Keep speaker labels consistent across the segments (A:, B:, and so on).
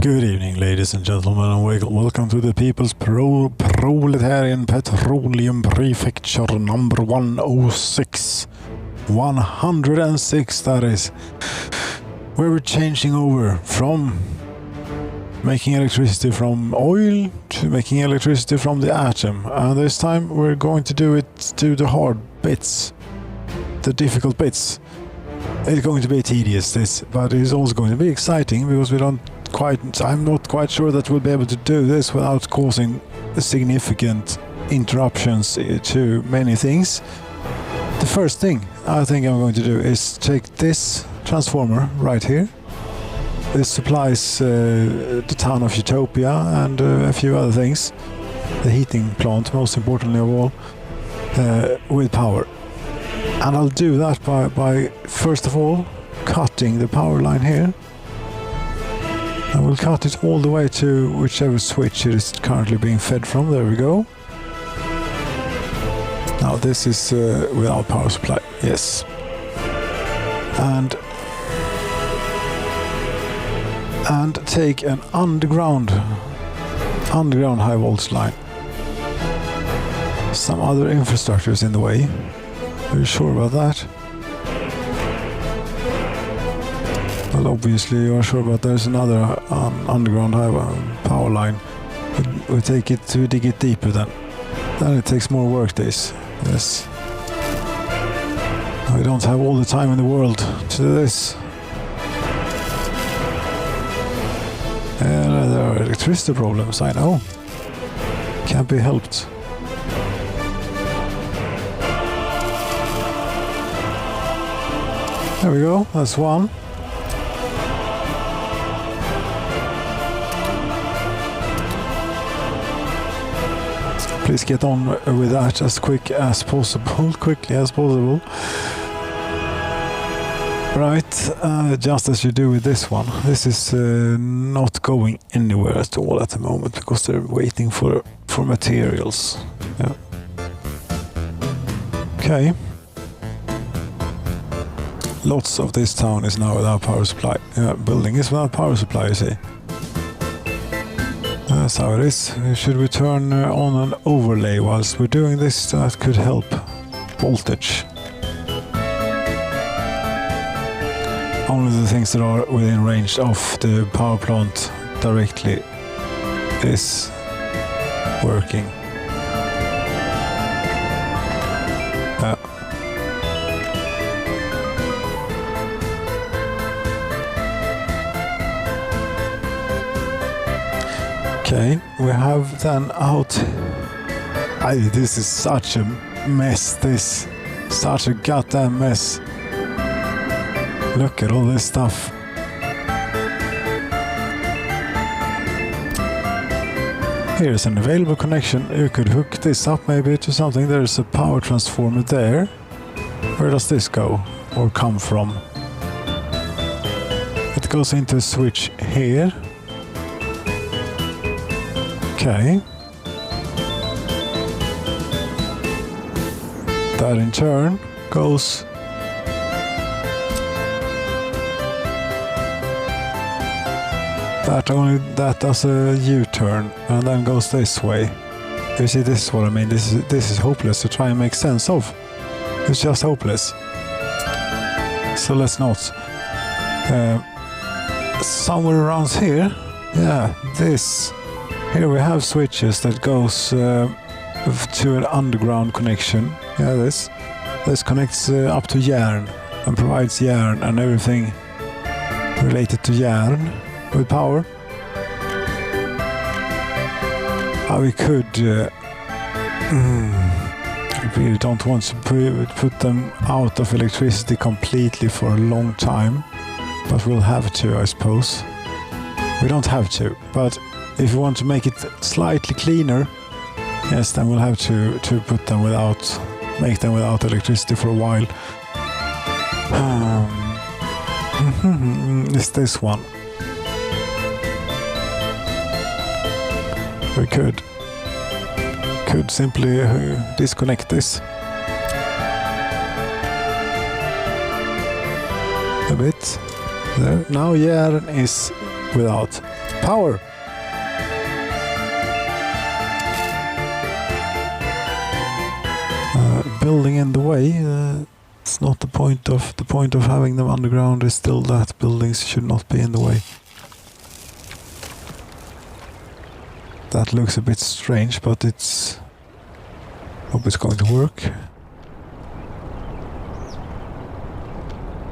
A: Good evening, ladies and gentlemen, and welcome to the People's Proletarian Petroleum Prefecture number 106. 106, that is. Where we're changing over from making electricity from oil to making electricity from the atom. And this time we're going to do it to the hard bits, the difficult bits. It's going to be tedious, this, but it's also going to be exciting because I'm not quite sure that we'll be able to do this without causing significant interruptions to many things. The first thing I think I'm going to do is take this transformer right here. This supplies the town of Utopia and a few other things. The heating plant, most importantly of all, with power. And I'll do that by first of all cutting the power line here. I will cut it all the way to whichever switch it is currently being fed from. There we go. Now this is without power supply. Yes. And take an underground high voltage line. Some other infrastructure is in the way. Are you sure about that? Well, obviously you are sure about there's another underground high power line. We dig it deeper then. Then it takes more work days. Yes. I don't have all the time in the world to do this. There are electricity problems, I know. Can't be helped. There we go, that's one. Please get on with that as quickly as possible. Right, just as you do with this one. This is not going anywhere at all at the moment because they're waiting for materials. Yeah. Okay. Lots of this town is now without power supply. Building is without power supply, you see. That's how it is. Should we turn on an overlay whilst we're doing this? That could help. Voltage. Only the things that are within range of the power plant directly is working. Okay, we have then out. This is such a mess, such a goddamn mess. Look at all this stuff. Here's an available connection. You could hook this up maybe to something. There's a power transformer there. Where does this go or come from? It goes into a switch here. Okay. That in turn goes that does a U-turn and then goes this way. You see, this is what I mean. This is hopeless to try and make sense of. It's just hopeless. So let's not. Somewhere around here, yeah, this. Here we have switches that goes to an underground connection. Yeah, this connects up to yarn and provides yarn and everything related to yarn with power. We could. We don't want to put them out of electricity completely for a long time, but we'll have to, I suppose. We don't have to, but if we want to make it slightly cleaner, yes, then we'll have to put them make them without electricity for a while. It's this one. We could simply disconnect this a bit. There. Now yarn is without. Power! Building in the way, it's not the point of having them underground is still that buildings should not be in the way. That looks a bit strange, but hope it's going to work.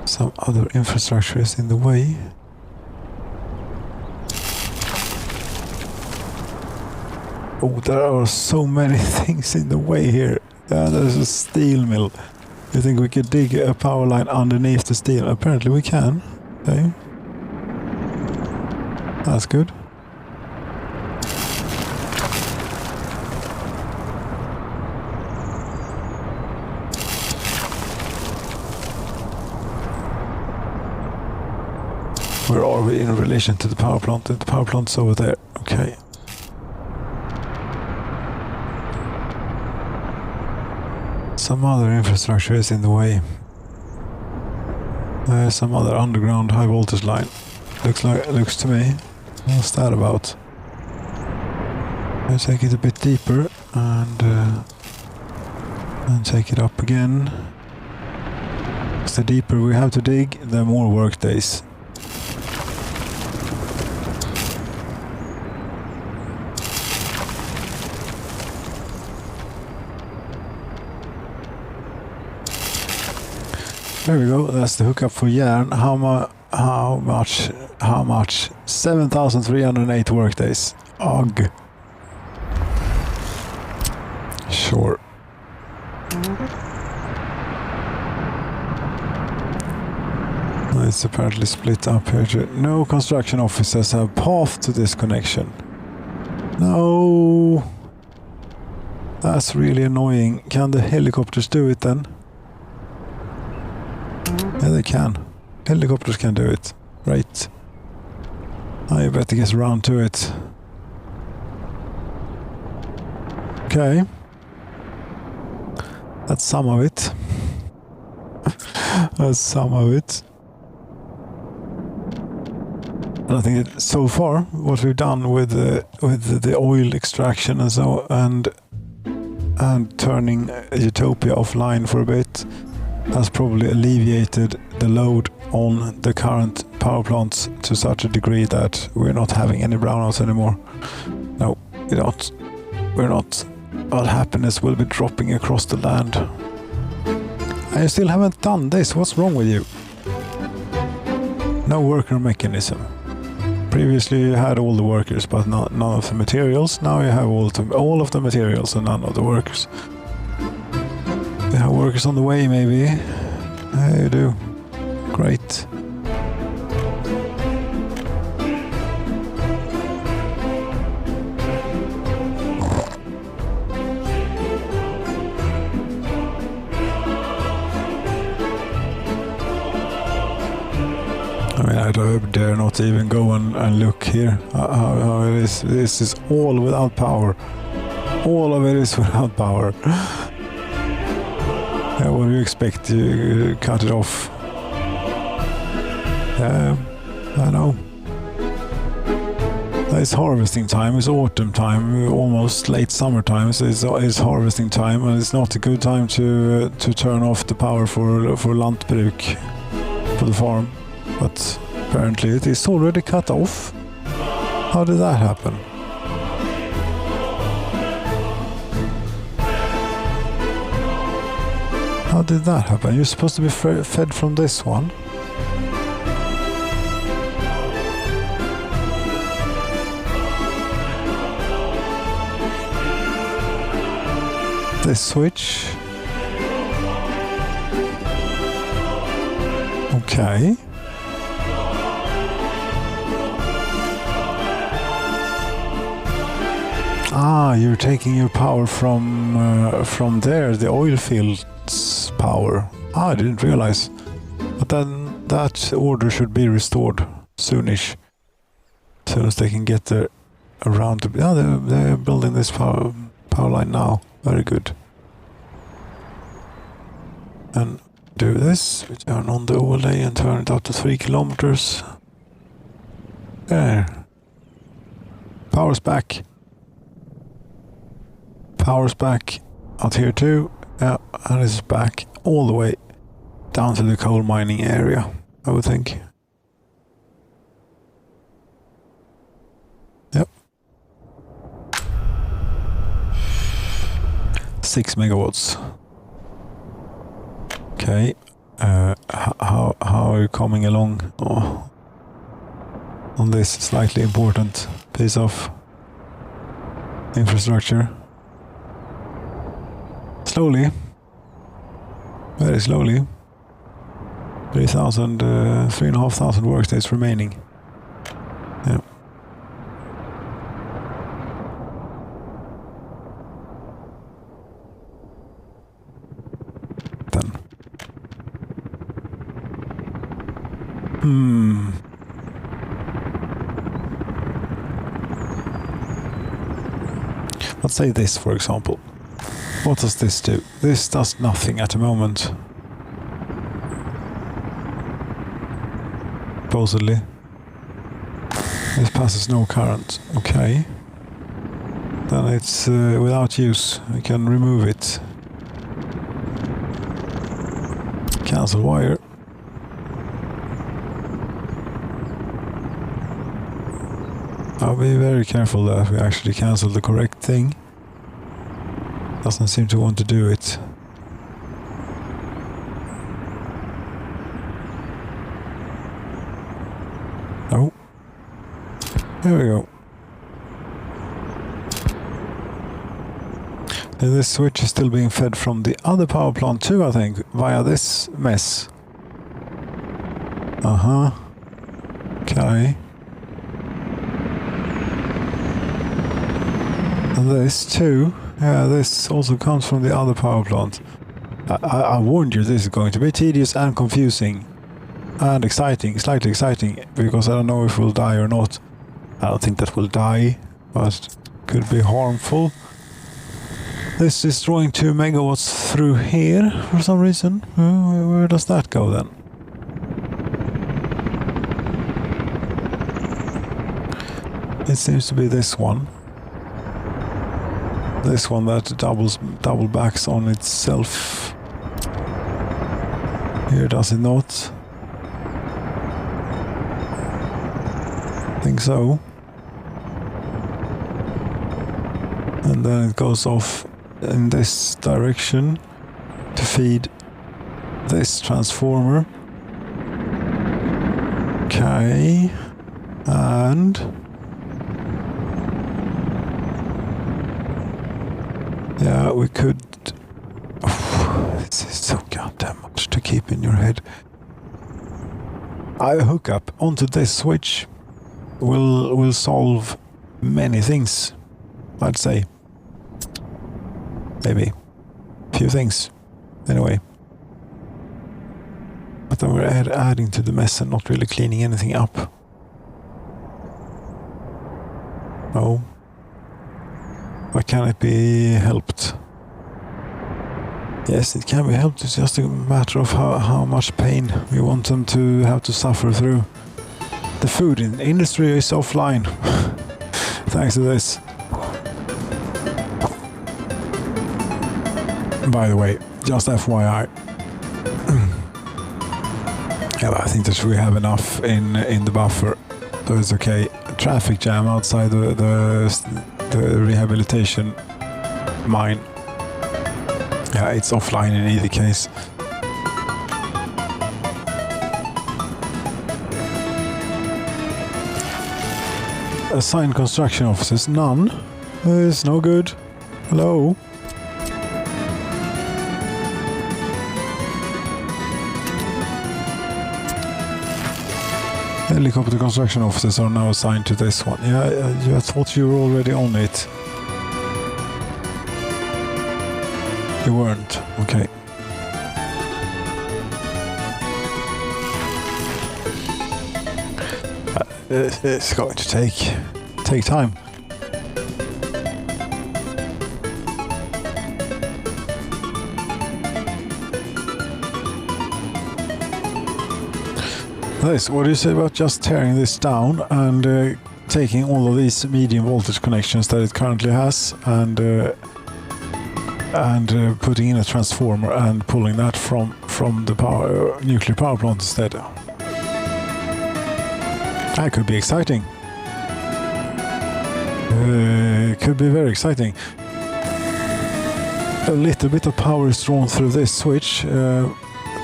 A: Some other infrastructure is in the way. Oh, there are so many things in the way here. There's a steel mill. You think we could dig a power line underneath the steel? Apparently we can. Okay. That's good. Where are we in relation to the power plant? The power plant's over there. Okay. Some other infrastructure is in the way. There's some other underground high voltage line. Looks to me. What's that about? I'll take it a bit deeper and take it up again. Because the deeper we have to dig, the more work days. There we go, that's the hookup for yarn. How much? 7,308 workdays. Ugh. Sure. It's apparently split up here. No construction officers have path to this connection. No. That's really annoying. Can the helicopters do it then? Yeah, they can. Helicopters can do it. Right. I better get around to it. Okay. That's some of it. That's some of it. And I think that so far, what we've done with the oil extraction and so and turning Utopia offline for a bit has probably alleviated the load on the current power plants to such a degree that we're not having any brownouts anymore. No, we're not. We're not. All happiness will be dropping across the land. I still haven't done this. What's wrong with you? No worker mechanism. Previously you had all the workers, but none of the materials. Now you have all of the materials and none of the workers. We have workers on the way, maybe. Yeah, you do. Great. I mean, I dare not even go and look here. How it is. This is all without power. All of it is without power. Yeah, what do you expect? You cut it off. Yeah, I know. It's harvesting time, it's autumn time, almost late summer time, so it's harvesting time, and it's not a good time to turn off the power for lantbruk, for the farm. But apparently it is already cut off. How did that happen? How did that happen? You're supposed to be fed from this one. This switch. Okay. Ah, you're taking your power from there, the oil field. Power. I didn't realize. But then that order should be restored soonish. As soon as they can get there around to... Yeah, they're building this power line now. Very good. And do this. We turn on the overlay and turn it up to 3 kilometers. There. Power's back. Power's back out here too. Yeah, and it's back all the way down to the coal mining area, I would think. Yep. 6 megawatts. Okay. How are you coming along on this slightly important piece of infrastructure? Slowly. Very slowly. 3,500 workdays remaining. Yeah. Then. Let's say this, for example. What does this do? This does nothing at the moment. Supposedly. This passes no current. Okay. Then it's without use. We can remove it. Cancel wire. I'll be very careful that we actually cancel the correct thing. Doesn't seem to want to do it. Oh. There we go. And this switch is still being fed from the other power plant too, I think, via this mess. Uh-huh. Okay. And this too. Yeah, this also comes from the other power plant. I warned you this is going to be tedious and confusing. And exciting, slightly exciting, because I don't know if we'll die or not. I don't think that we'll die, but could be harmful. This is drawing 2 megawatts through here for some reason. Where does that go then? It seems to be this one. This one that double backs on itself. Here does it not? I think so. And then it goes off in this direction to feed this transformer. Okay. And yeah, we could. This is so goddamn much to keep in your head. A hookup onto this switch will solve many things, I'd say. Maybe a few things, anyway. But then we're adding to the mess and not really cleaning anything up. No. Why can't it be helped? Yes, it can be helped. It's just a matter of how much pain we want them to have to suffer through. The food industry is offline. Thanks to this. By the way, just FYI. Yeah, I think that we have enough in the buffer, so it's okay. Traffic jam outside the rehabilitation mine. Yeah, it's offline in either case. Assigned construction officers, none. It's no good. Hello? Helicopter construction officers are now assigned to this one. Yeah, I thought you were already on it. You weren't. Okay. It's going to take time. Nice. What do you say about just tearing this down and taking all of these medium voltage connections that it currently has and putting in a transformer and pulling that from the nuclear power plant instead. That could be exciting. It could be very exciting. A little bit of power is drawn through this switch. I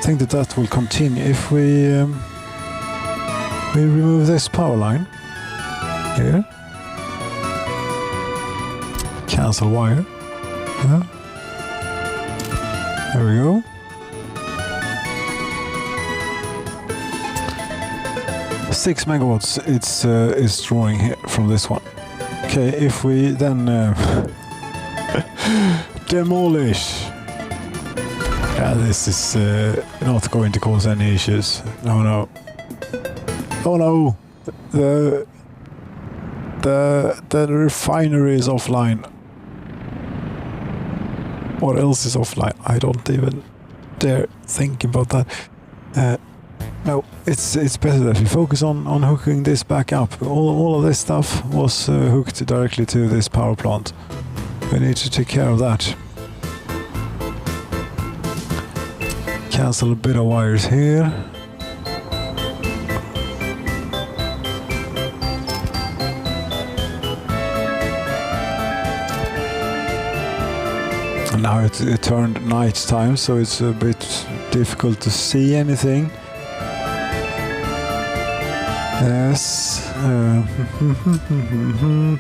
A: think that will continue if we remove this power line here. Cancel wire. Yeah. There we go. 6 megawatts it's drawing here from this one. Okay, if we then demolish. Yeah, this is not going to cause any issues. No. Oh no! The refinery is offline. What else is offline? I don't even dare think about that. No, it's better that we focus on hooking this back up. All of this stuff was hooked directly to this power plant. We need to take care of that. Cancel a bit of wires here. And now it turned night time, so it's a bit difficult to see anything. Yes.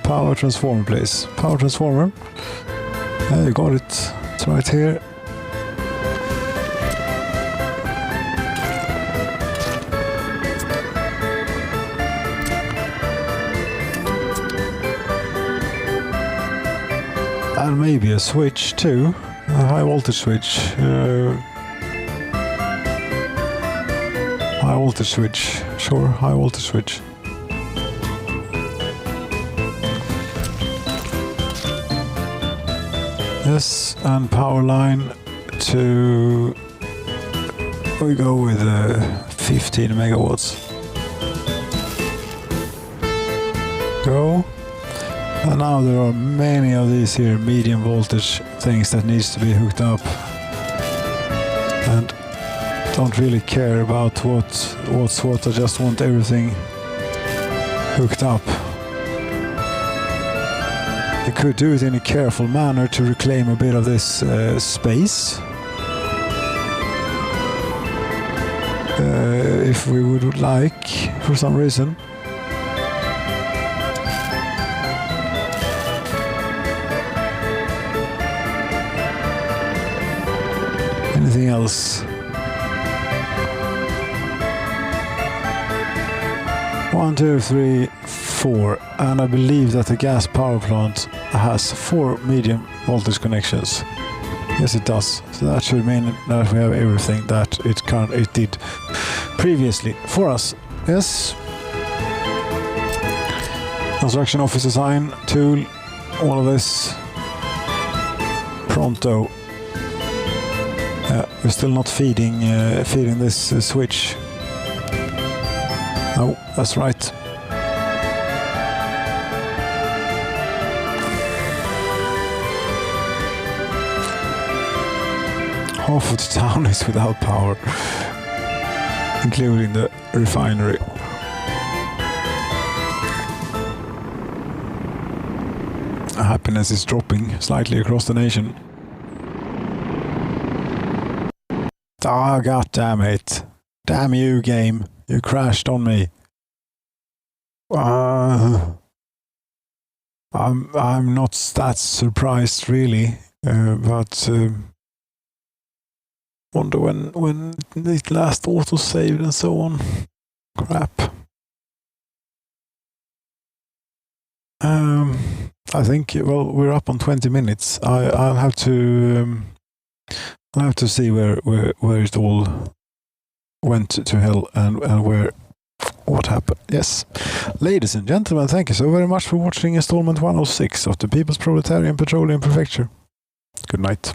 A: Power transformer, please. Power transformer. You got it. It's right here. And maybe a switch too. A high voltage switch. High voltage switch. Sure, high voltage switch. Yes, and power line to... we go with 15 megawatts. Go. And now there are many of these here medium voltage things that needs to be hooked up. And don't really care about what's what. I just want everything hooked up. You could do it in a careful manner to reclaim a bit of this space. If we would like, for some reason. Anything else? 1, 2, 3, 4, and I believe that the gas power plant has 4 medium voltage connections. Yes, it does. So that should mean that we have everything that it did previously for us. Yes. Construction office design tool. All of this. Pronto. We're still not feeding this switch. No, that's right. Half of the town is without power, including the refinery. Happiness is dropping slightly across the nation. Ah, god damn it. Damn you, game. You crashed on me. I'm not that surprised really, but wonder when it last auto saved and so on. Crap. I think, well, we're up on 20 minutes. I'll have to see where it all went to hell and what happened. Yes. Ladies and gentlemen, thank you so very much for watching installment 106 of the People's Proletarian Petroleum Prefecture. Good night.